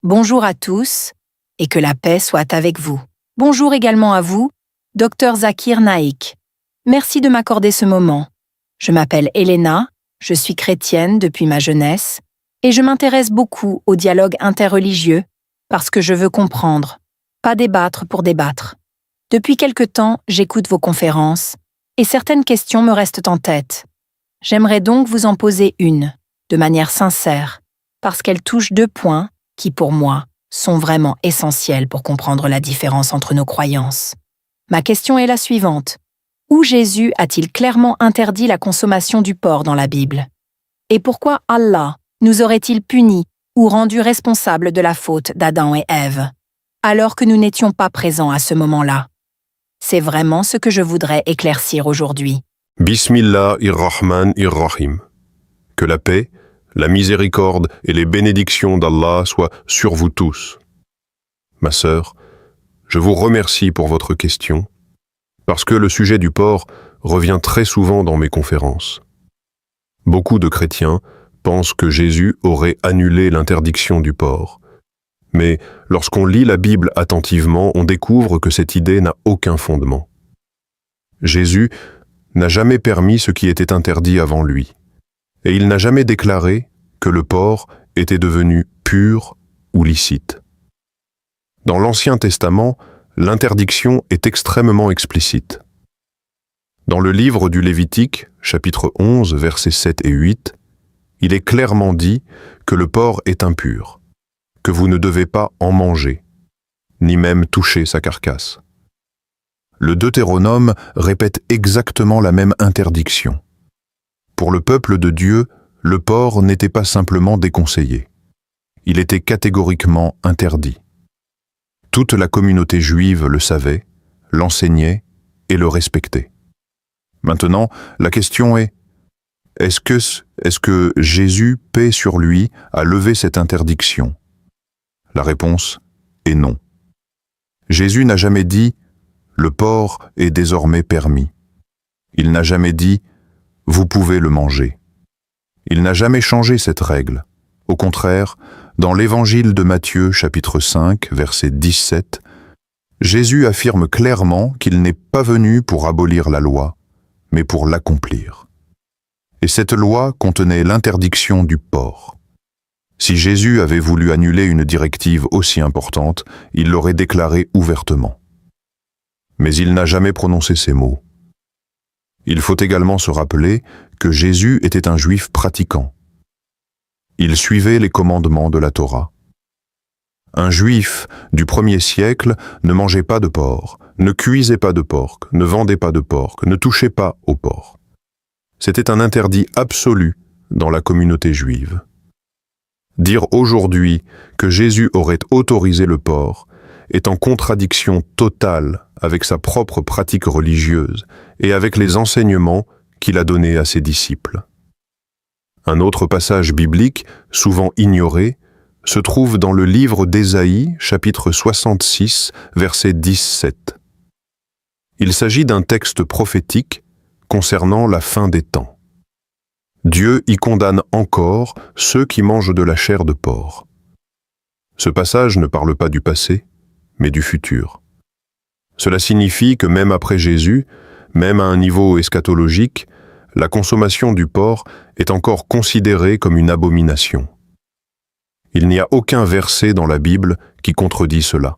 Bonjour à tous et que la paix soit avec vous. Bonjour également à vous, Dr Zakir Naik. Merci de m'accorder ce moment. Je m'appelle Elena, je suis chrétienne depuis ma jeunesse et je m'intéresse beaucoup au dialogue interreligieux parce que je veux comprendre, pas débattre pour débattre. Depuis quelque temps, j'écoute vos conférences et certaines questions me restent en tête. J'aimerais donc vous en poser une, de manière sincère, parce qu'elle touche deux points qui, pour moi, sont vraiment essentiels pour comprendre la différence entre nos croyances. Ma question est la suivante. Où Jésus a-t-il clairement interdit la consommation du porc dans la Bible? Et pourquoi Allah nous aurait-il punis ou rendus responsables de la faute d'Adam et Ève, alors que nous n'étions pas présents à ce moment-là? C'est vraiment ce que je voudrais éclaircir aujourd'hui. Bismillahirrahmanirrahim. Que la paix, la miséricorde et les bénédictions d'Allah soient sur vous tous. Ma sœur, je vous remercie pour votre question, parce que le sujet du porc revient très souvent dans mes conférences. Beaucoup de chrétiens pensent que Jésus aurait annulé l'interdiction du porc. Mais lorsqu'on lit la Bible attentivement, on découvre que cette idée n'a aucun fondement. Jésus n'a jamais permis ce qui était interdit avant lui, et il n'a jamais déclaré que le porc était devenu pur ou licite. Dans l'Ancien Testament, l'interdiction est extrêmement explicite. Dans le livre du Lévitique, chapitre 11, versets 7 et 8, il est clairement dit que le porc est impur, que vous ne devez pas en manger, ni même toucher sa carcasse. Le Deutéronome répète exactement la même interdiction. Pour le peuple de Dieu, le porc n'était pas simplement déconseillé. Il était catégoriquement interdit. Toute la communauté juive le savait, l'enseignait et le respectait. Maintenant, la question est, est-ce que Jésus, paix sur lui, a levé cette interdiction? La réponse est non. Jésus n'a jamais dit « le porc est désormais permis ». Il n'a jamais dit « vous pouvez le manger ». Il n'a jamais changé cette règle. Au contraire, dans l'Évangile de Matthieu, chapitre 5, verset 17, Jésus affirme clairement qu'il n'est pas venu pour abolir la loi, mais pour l'accomplir. Et cette loi contenait l'interdiction du porc. Si Jésus avait voulu annuler une directive aussi importante, il l'aurait déclarée ouvertement. Mais il n'a jamais prononcé ces mots. Il faut également se rappeler que Jésus était un juif pratiquant. Il suivait les commandements de la Torah. Un juif du 1er siècle ne mangeait pas de porc, ne cuisait pas de porc, ne vendait pas de porc, ne touchait pas au porc. C'était un interdit absolu dans la communauté juive. Dire aujourd'hui que Jésus aurait autorisé le porc est en contradiction totale avec sa propre pratique religieuse et avec les enseignements qu'il a donnés à ses disciples. Un autre passage biblique, souvent ignoré, se trouve dans le livre d'Ésaïe, chapitre 66, verset 17. Il s'agit d'un texte prophétique concernant la fin des temps. Dieu y condamne encore ceux qui mangent de la chair de porc. Ce passage ne parle pas du passé, mais du futur. Cela signifie que même après Jésus, même à un niveau eschatologique, la consommation du porc est encore considérée comme une abomination. Il n'y a aucun verset dans la Bible qui contredit cela.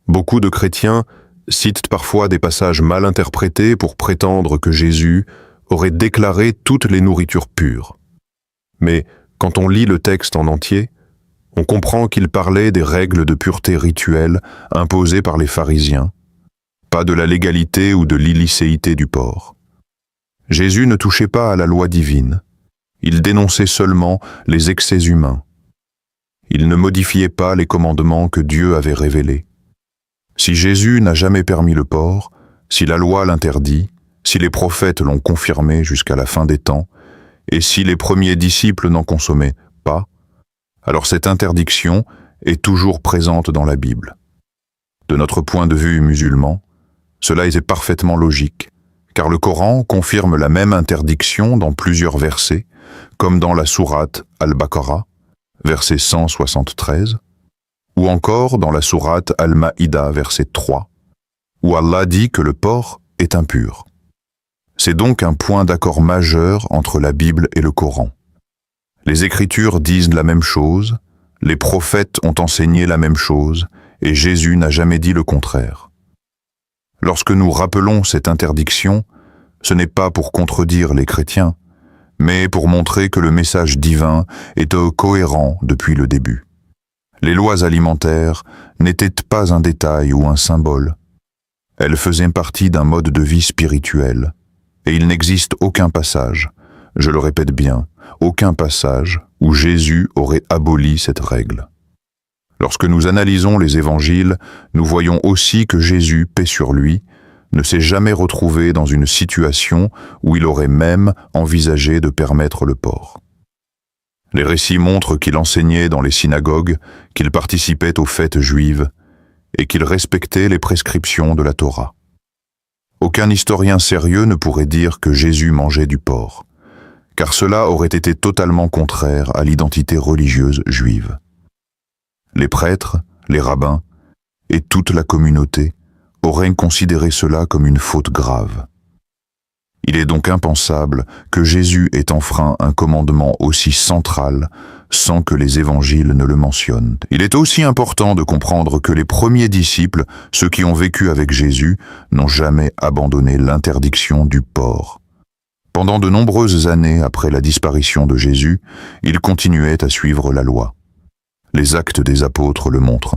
Beaucoup de chrétiens citent parfois des passages mal interprétés pour prétendre que Jésus aurait déclaré toutes les nourritures pures. Mais quand on lit le texte en entier, on comprend qu'il parlait des règles de pureté rituelle imposées par les pharisiens, pas de la légalité ou de l'illicéité du porc. Jésus ne touchait pas à la loi divine, il dénonçait seulement les excès humains. Il ne modifiait pas les commandements que Dieu avait révélés. Si Jésus n'a jamais permis le porc, si la loi l'interdit, si les prophètes l'ont confirmé jusqu'à la fin des temps, et si les premiers disciples n'en consommaient pas, alors cette interdiction est toujours présente dans la Bible. De notre point de vue musulman, cela était parfaitement logique, car le Coran confirme la même interdiction dans plusieurs versets, comme dans la sourate Al-Baqarah, verset 173, ou encore dans la sourate Al-Maïda, verset 3, où Allah dit que le porc est impur. C'est donc un point d'accord majeur entre la Bible et le Coran. Les Écritures disent la même chose, les prophètes ont enseigné la même chose, et Jésus n'a jamais dit le contraire. Lorsque nous rappelons cette interdiction, ce n'est pas pour contredire les chrétiens, mais pour montrer que le message divin est cohérent depuis le début. Les lois alimentaires n'étaient pas un détail ou un symbole. Elles faisaient partie d'un mode de vie spirituel, et il n'existe aucun passage, je le répète bien, aucun passage où Jésus aurait aboli cette règle. Lorsque nous analysons les évangiles, nous voyons aussi que Jésus, paix sur lui, ne s'est jamais retrouvé dans une situation où il aurait même envisagé de permettre le porc. Les récits montrent qu'il enseignait dans les synagogues, qu'il participait aux fêtes juives et qu'il respectait les prescriptions de la Torah. Aucun historien sérieux ne pourrait dire que Jésus mangeait du porc, car cela aurait été totalement contraire à l'identité religieuse juive. Les prêtres, les rabbins et toute la communauté auraient considéré cela comme une faute grave. Il est donc impensable que Jésus ait enfreint un commandement aussi central sans que les évangiles ne le mentionnent. Il est aussi important de comprendre que les premiers disciples, ceux qui ont vécu avec Jésus, n'ont jamais abandonné l'interdiction du porc. Pendant de nombreuses années après la disparition de Jésus, ils continuaient à suivre la loi. Les actes des apôtres le montrent.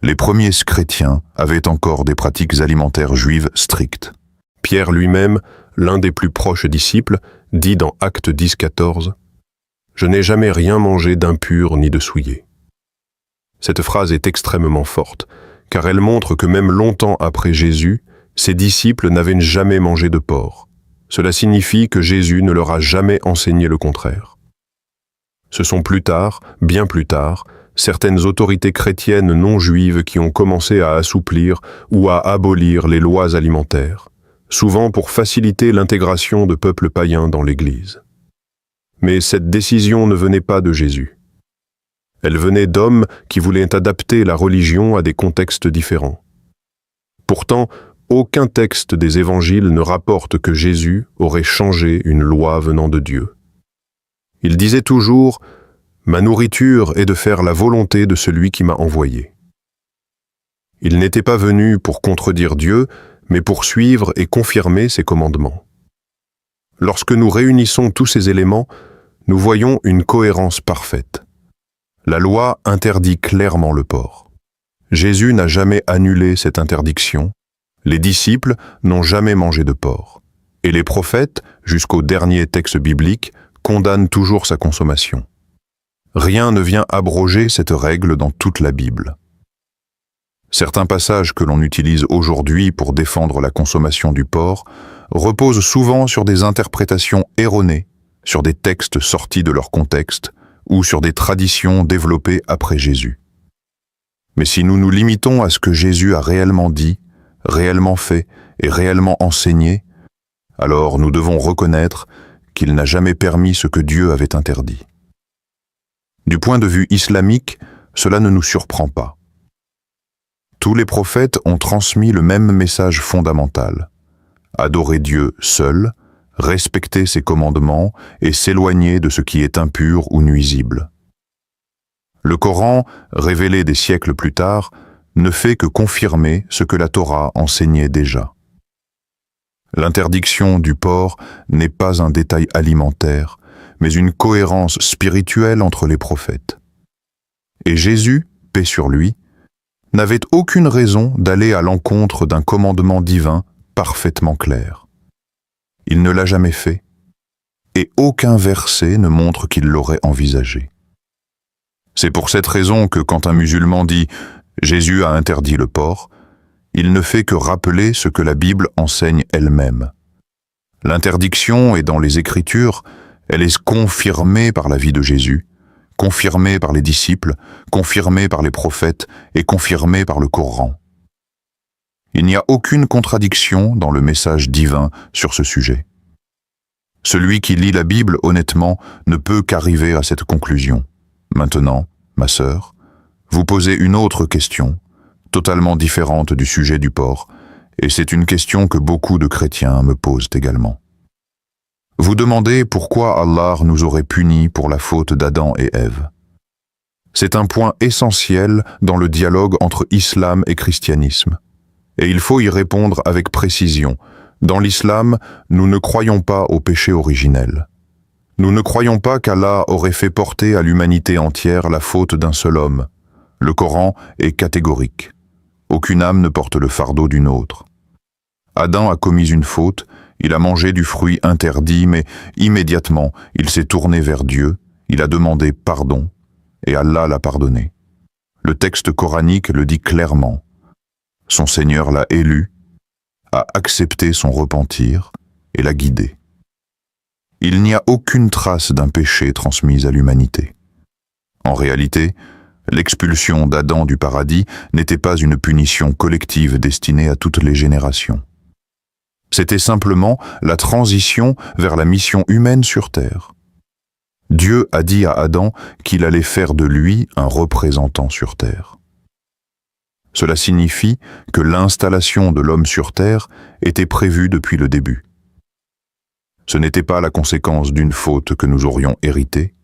Les premiers chrétiens avaient encore des pratiques alimentaires juives strictes. Pierre lui-même, l'un des plus proches disciples, dit dans Actes 10-14 « Je n'ai jamais rien mangé d'impur ni de souillé ». Cette phrase est extrêmement forte, car elle montre que même longtemps après Jésus, ses disciples n'avaient jamais mangé de porc. Cela signifie que Jésus ne leur a jamais enseigné le contraire. Ce sont plus tard, bien plus tard, certaines autorités chrétiennes non juives qui ont commencé à assouplir ou à abolir les lois alimentaires, souvent pour faciliter l'intégration de peuples païens dans l'Église. Mais cette décision ne venait pas de Jésus. Elle venait d'hommes qui voulaient adapter la religion à des contextes différents. Pourtant, aucun texte des évangiles ne rapporte que Jésus aurait changé une loi venant de Dieu. Il disait toujours « Ma nourriture est de faire la volonté de celui qui m'a envoyé ». Il n'était pas venu pour contredire Dieu, mais pour suivre et confirmer ses commandements. Lorsque nous réunissons tous ces éléments, nous voyons une cohérence parfaite. La loi interdit clairement le porc. Jésus n'a jamais annulé cette interdiction, les disciples n'ont jamais mangé de porc, et les prophètes, jusqu'au dernier texte biblique, condamnent toujours sa consommation. Rien ne vient abroger cette règle dans toute la Bible. Certains passages que l'on utilise aujourd'hui pour défendre la consommation du porc reposent souvent sur des interprétations erronées, sur des textes sortis de leur contexte ou sur des traditions développées après Jésus. Mais si nous nous limitons à ce que Jésus a réellement dit, réellement fait et réellement enseigné, alors nous devons reconnaître qu'il n'a jamais permis ce que Dieu avait interdit. Du point de vue islamique, cela ne nous surprend pas. Tous les prophètes ont transmis le même message fondamental. Adorer Dieu seul, respecter ses commandements et s'éloigner de ce qui est impur ou nuisible. Le Coran, révélé des siècles plus tard, ne fait que confirmer ce que la Torah enseignait déjà. L'interdiction du porc n'est pas un détail alimentaire, mais une cohérence spirituelle entre les prophètes. Et Jésus, paix sur lui, n'avait aucune raison d'aller à l'encontre d'un commandement divin parfaitement clair. Il ne l'a jamais fait, et aucun verset ne montre qu'il l'aurait envisagé. C'est pour cette raison que quand un musulman dit « Jésus a interdit le porc », il ne fait que rappeler ce que la Bible enseigne elle-même. L'interdiction est dans les Écritures, elle est confirmée par la vie de Jésus, confirmée par les disciples, confirmée par les prophètes et confirmée par le Coran. Il n'y a aucune contradiction dans le message divin sur ce sujet. Celui qui lit la Bible honnêtement ne peut qu'arriver à cette conclusion. Maintenant, ma sœur, vous posez une autre question, totalement différente du sujet du porc, et c'est une question que beaucoup de chrétiens me posent également. Vous demandez pourquoi Allah nous aurait punis pour la faute d'Adam et Ève. C'est un point essentiel dans le dialogue entre islam et christianisme, et il faut y répondre avec précision. Dans l'islam, nous ne croyons pas au péché originel. Nous ne croyons pas qu'Allah aurait fait porter à l'humanité entière la faute d'un seul homme. Le Coran est catégorique. Aucune âme ne porte le fardeau d'une autre. Adam a commis une faute, il a mangé du fruit interdit, mais immédiatement, il s'est tourné vers Dieu, il a demandé pardon, et Allah l'a pardonné. Le texte coranique le dit clairement. Son Seigneur l'a élu, a accepté son repentir et l'a guidé. Il n'y a aucune trace d'un péché transmise à l'humanité. En réalité, l'expulsion d'Adam du paradis n'était pas une punition collective destinée à toutes les générations. C'était simplement la transition vers la mission humaine sur terre. Dieu a dit à Adam qu'il allait faire de lui un représentant sur terre. Cela signifie que l'installation de l'homme sur terre était prévue depuis le début. Ce n'était pas la conséquence d'une faute que nous aurions héritée,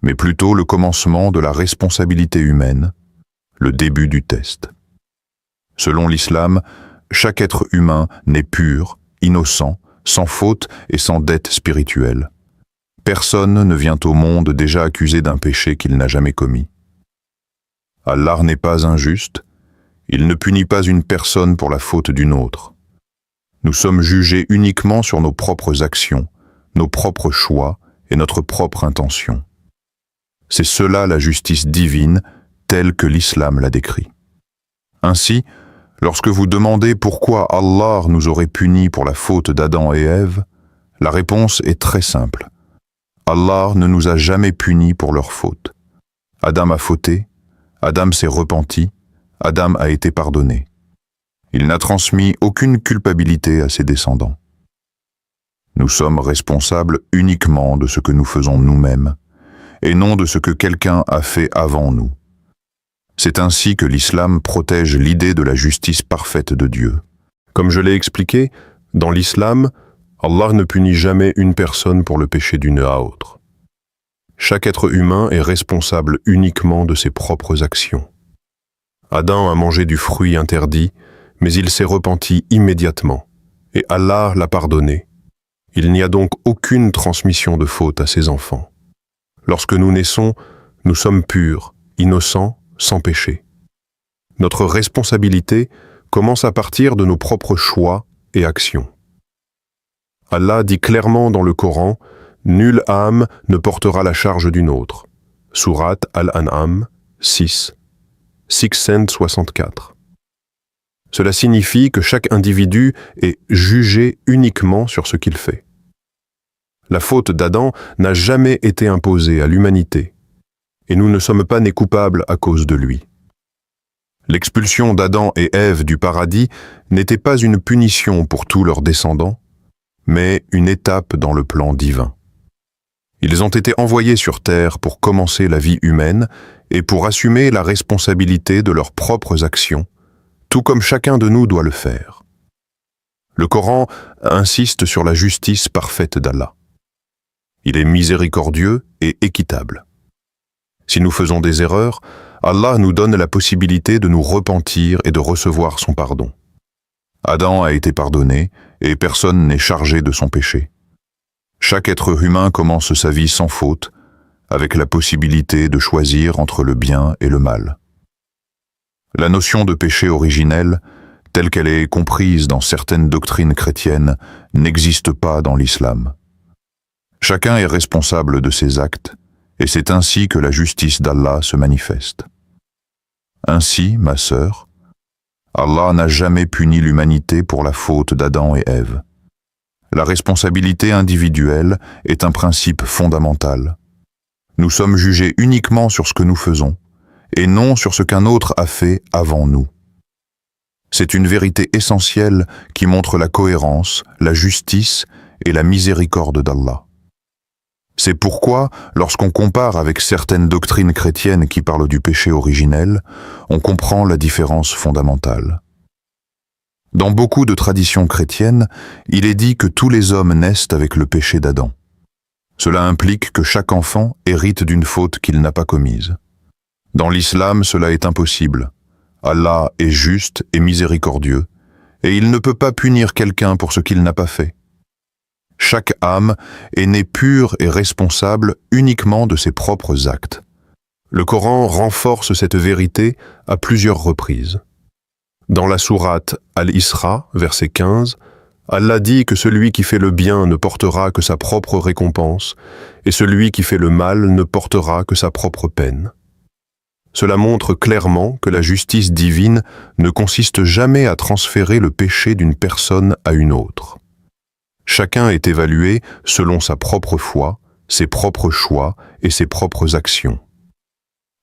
mais plutôt le commencement de la responsabilité humaine, le début du test. Selon l'islam, chaque être humain naît pur, innocent, sans faute et sans dette spirituelle. Personne ne vient au monde déjà accusé d'un péché qu'il n'a jamais commis. Allah n'est pas injuste, il ne punit pas une personne pour la faute d'une autre. Nous sommes jugés uniquement sur nos propres actions, nos propres choix et notre propre intention. C'est cela la justice divine, telle que l'islam la décrit. Ainsi, lorsque vous demandez pourquoi Allah nous aurait punis pour la faute d'Adam et Ève, la réponse est très simple. Allah ne nous a jamais punis pour leur faute. Adam a fauté, Adam s'est repenti, Adam a été pardonné. Il n'a transmis aucune culpabilité à ses descendants. Nous sommes responsables uniquement de ce que nous faisons nous-mêmes, et non de ce que quelqu'un a fait avant nous. C'est ainsi que l'islam protège l'idée de la justice parfaite de Dieu. Comme je l'ai expliqué, dans l'islam, Allah ne punit jamais une personne pour le péché d'une à autre. Chaque être humain est responsable uniquement de ses propres actions. Adam a mangé du fruit interdit, mais il s'est repenti immédiatement, et Allah l'a pardonné. Il n'y a donc aucune transmission de faute à ses enfants. Lorsque nous naissons, nous sommes purs, innocents, sans péché. Notre responsabilité commence à partir de nos propres choix et actions. Allah dit clairement dans le Coran, « Nulle âme ne portera la charge d'une autre » Sourate Al-An'am 664. Cela signifie que chaque individu est jugé uniquement sur ce qu'il fait. La faute d'Adam n'a jamais été imposée à l'humanité, et nous ne sommes pas nés coupables à cause de lui. L'expulsion d'Adam et Ève du paradis n'était pas une punition pour tous leurs descendants, mais une étape dans le plan divin. Ils ont été envoyés sur terre pour commencer la vie humaine et pour assumer la responsabilité de leurs propres actions, tout comme chacun de nous doit le faire. Le Coran insiste sur la justice parfaite d'Allah. Il est miséricordieux et équitable. Si nous faisons des erreurs, Allah nous donne la possibilité de nous repentir et de recevoir son pardon. Adam a été pardonné et personne n'est chargé de son péché. Chaque être humain commence sa vie sans faute, avec la possibilité de choisir entre le bien et le mal. La notion de péché originel, telle qu'elle est comprise dans certaines doctrines chrétiennes, n'existe pas dans l'islam. Chacun est responsable de ses actes, et c'est ainsi que la justice d'Allah se manifeste. Ainsi, ma sœur, Allah n'a jamais puni l'humanité pour la faute d'Adam et Ève. La responsabilité individuelle est un principe fondamental. Nous sommes jugés uniquement sur ce que nous faisons, et non sur ce qu'un autre a fait avant nous. C'est une vérité essentielle qui montre la cohérence, la justice et la miséricorde d'Allah. C'est pourquoi, lorsqu'on compare avec certaines doctrines chrétiennes qui parlent du péché originel, on comprend la différence fondamentale. Dans beaucoup de traditions chrétiennes, il est dit que tous les hommes naissent avec le péché d'Adam. Cela implique que chaque enfant hérite d'une faute qu'il n'a pas commise. Dans l'islam, cela est impossible. Allah est juste et miséricordieux, et il ne peut pas punir quelqu'un pour ce qu'il n'a pas fait. Chaque âme est née pure et responsable uniquement de ses propres actes. Le Coran renforce cette vérité à plusieurs reprises. Dans la sourate Al-Isra, verset 15, Allah dit que celui qui fait le bien ne portera que sa propre récompense, et celui qui fait le mal ne portera que sa propre peine. Cela montre clairement que la justice divine ne consiste jamais à transférer le péché d'une personne à une autre. Chacun est évalué selon sa propre foi, ses propres choix et ses propres actions.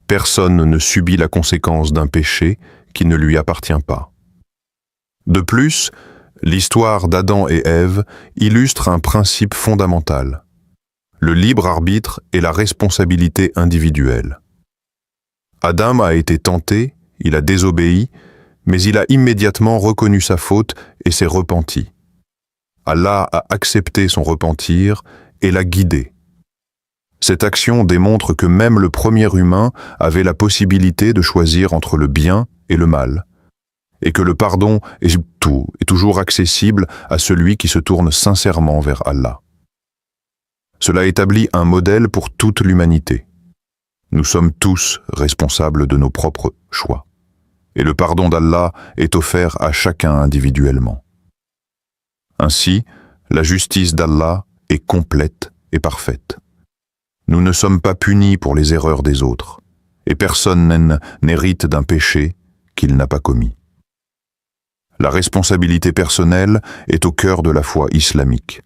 Personne ne subit la conséquence d'un péché qui ne lui appartient pas. De plus, l'histoire d'Adam et Ève illustre un principe fondamental, le libre arbitre et la responsabilité individuelle. Adam a été tenté, il a désobéi, mais il a immédiatement reconnu sa faute et s'est repenti. Allah a accepté son repentir et l'a guidé. Cette action démontre que même le premier humain avait la possibilité de choisir entre le bien et le mal, et que le pardon est toujours accessible à celui qui se tourne sincèrement vers Allah. Cela établit un modèle pour toute l'humanité. Nous sommes tous responsables de nos propres choix, et le pardon d'Allah est offert à chacun individuellement. Ainsi, la justice d'Allah est complète et parfaite. Nous ne sommes pas punis pour les erreurs des autres, et personne n'hérite d'un péché qu'il n'a pas commis. La responsabilité personnelle est au cœur de la foi islamique.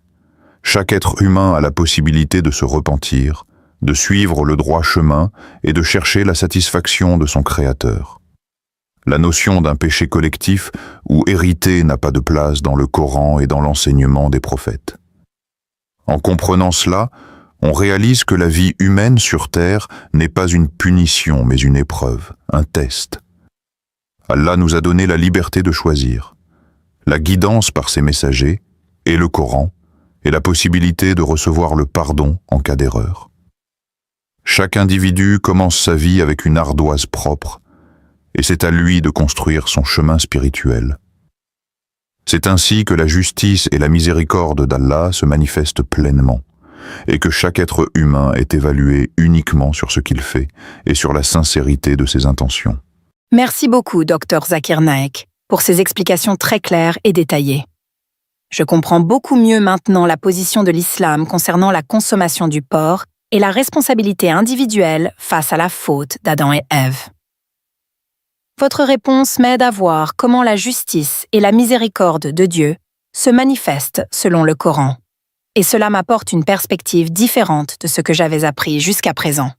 Chaque être humain a la possibilité de se repentir, de suivre le droit chemin et de chercher la satisfaction de son Créateur. La notion d'un péché collectif ou hérité n'a pas de place dans le Coran et dans l'enseignement des prophètes. En comprenant cela, on réalise que la vie humaine sur terre n'est pas une punition mais une épreuve, un test. Allah nous a donné la liberté de choisir, la guidance par ses messagers et le Coran, et la possibilité de recevoir le pardon en cas d'erreur. Chaque individu commence sa vie avec une ardoise propre, et c'est à lui de construire son chemin spirituel. C'est ainsi que la justice et la miséricorde d'Allah se manifestent pleinement, et que chaque être humain est évalué uniquement sur ce qu'il fait et sur la sincérité de ses intentions. Merci beaucoup, Dr Zakir Naik, pour ces explications très claires et détaillées. Je comprends beaucoup mieux maintenant la position de l'islam concernant la consommation du porc et la responsabilité individuelle face à la faute d'Adam et Ève. Votre réponse m'aide à voir comment la justice et la miséricorde de Dieu se manifestent selon le Coran. Et cela m'apporte une perspective différente de ce que j'avais appris jusqu'à présent.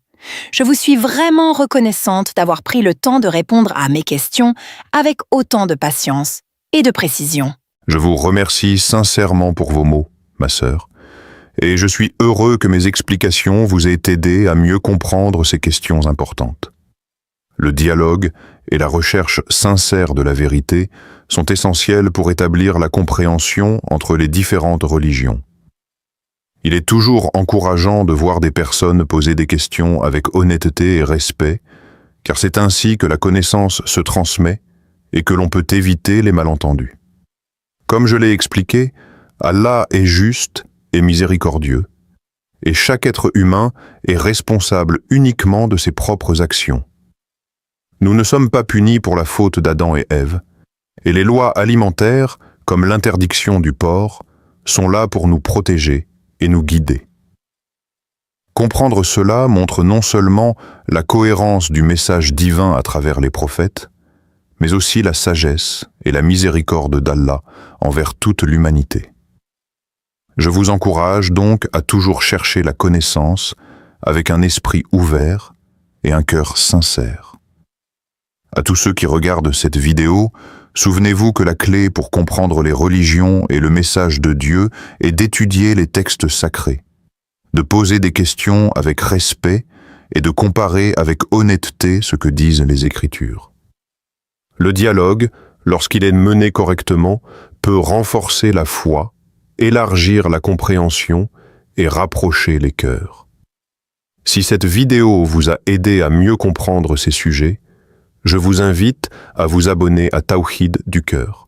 Je vous suis vraiment reconnaissante d'avoir pris le temps de répondre à mes questions avec autant de patience et de précision. Je vous remercie sincèrement pour vos mots, ma sœur, et je suis heureux que mes explications vous aient aidé à mieux comprendre ces questions importantes. Le dialogue et la recherche sincère de la vérité sont essentiels pour établir la compréhension entre les différentes religions. Il est toujours encourageant de voir des personnes poser des questions avec honnêteté et respect, car c'est ainsi que la connaissance se transmet et que l'on peut éviter les malentendus. Comme je l'ai expliqué, Allah est juste et miséricordieux, et chaque être humain est responsable uniquement de ses propres actions. Nous ne sommes pas punis pour la faute d'Adam et Ève, et les lois alimentaires, comme l'interdiction du porc, sont là pour nous protéger et nous guider. Comprendre cela montre non seulement la cohérence du message divin à travers les prophètes, mais aussi la sagesse et la miséricorde d'Allah envers toute l'humanité. Je vous encourage donc à toujours chercher la connaissance avec un esprit ouvert et un cœur sincère. À tous ceux qui regardent cette vidéo, souvenez-vous que la clé pour comprendre les religions et le message de Dieu est d'étudier les textes sacrés. de poser des questions avec respect et de comparer avec honnêteté ce que disent les Écritures. Le dialogue, lorsqu'il est mené correctement, peut renforcer la foi, élargir la compréhension et rapprocher les cœurs. Si cette vidéo vous a aidé à mieux comprendre ces sujets, je vous invite à vous abonner à Tawhid du cœur,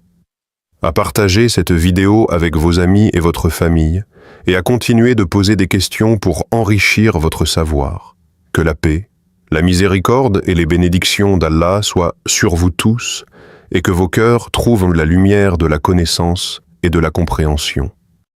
à partager cette vidéo avec vos amis et votre famille, et à continuer de poser des questions pour enrichir votre savoir. Que la paix, la miséricorde et les bénédictions d'Allah soient sur vous tous, et que vos cœurs trouvent la lumière de la connaissance et de la compréhension.